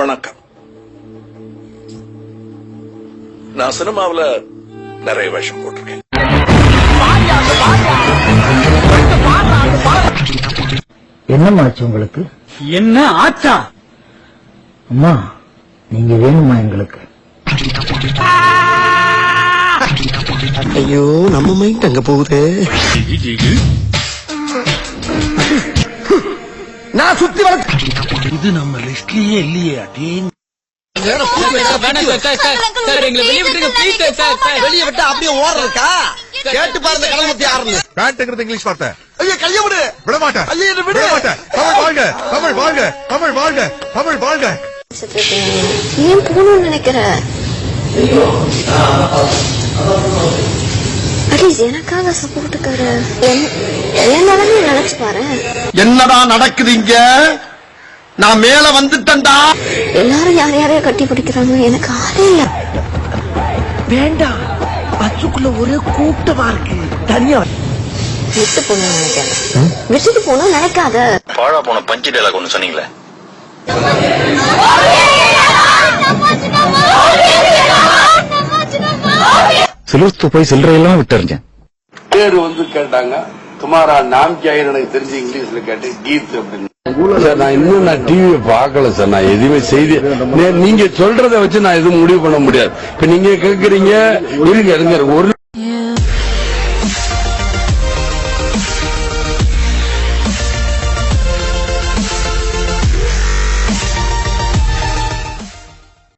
வணக்கம். நான் சினிமாவுல நிறைய வேஷம் போட்டிருக்கேன். என்னம்மா ஆச்சு உங்களுக்கு? என்ன ஆச்சா? அம்மா நீங்க வேணுமா எங்களுக்கு? ஐயோ நம்ம மைண்ட் அங்க போகுது. நான் சுத்தி வளர்த்து இது நம்ம லிஸ்ட்லயே இல்லையே. வெளியே விட்டா அப்படியே ஓடுறதுக்கா? கேட்டு பாருங்க கடல் முத்தி ஆறுன்னு. பேண்ட்ங்கிறது இங்கிலீஷ் வார்த்தை. ஐயா கைய விடு. விட மாட்டேன். ஐயா என்ன விடு. விட மாட்டேன். தமிழ் வாழ்க, தமிழ் வாழ்க, தமிழ் வாழ்க, தமிழ் வாழ்க. ஏன் போகணும்னு நினைக்கிற? அட்லீஸ்ட் எனக்காக சப்போர்ட்டுக்காரு என்னதான் நினைச்சு பாரு. என்னடா நடக்குது இங்க? நான் மேல வந்துட்டேன்டா. எல்லாரும் யார் யாரைய கட்டி பிடிக்கிறாங்க, எனக்கு ஆளே இல்ல. வேண்டாம், பஸ்ஸுக்குள்ள ஒரே கூட்டமா இருக்கு. தனியா விட்டு போகணும்னு நினைக்கிறேன். விட்டுட்டு போகணும்னு நினைக்காத. பாழா போன பஞ்சு டைலாக் ஒண்ணு சொன்னீங்களே, சிலுஸ்து போய் சில்லறையெல்லாம் விட்டுறிஞ்சேன். பேரு வந்து கேட்டாங்க, துமாரா நாம் கியாயின்னு எனக்கு தெரிஞ்சு இங்கிலீஷ்ல கேட்டு கீத் அப்படின்னு. சார் நான் இன்னும் டிவியை பார்க்கல சார். நான் எதுவுமே செய்தி நீங்க சொல்றதை வச்சு நான் எதுவும் முடிவு பண்ண முடியாது. இப்ப நீங்க கேக்குறீங்க, இருங்க ஒரு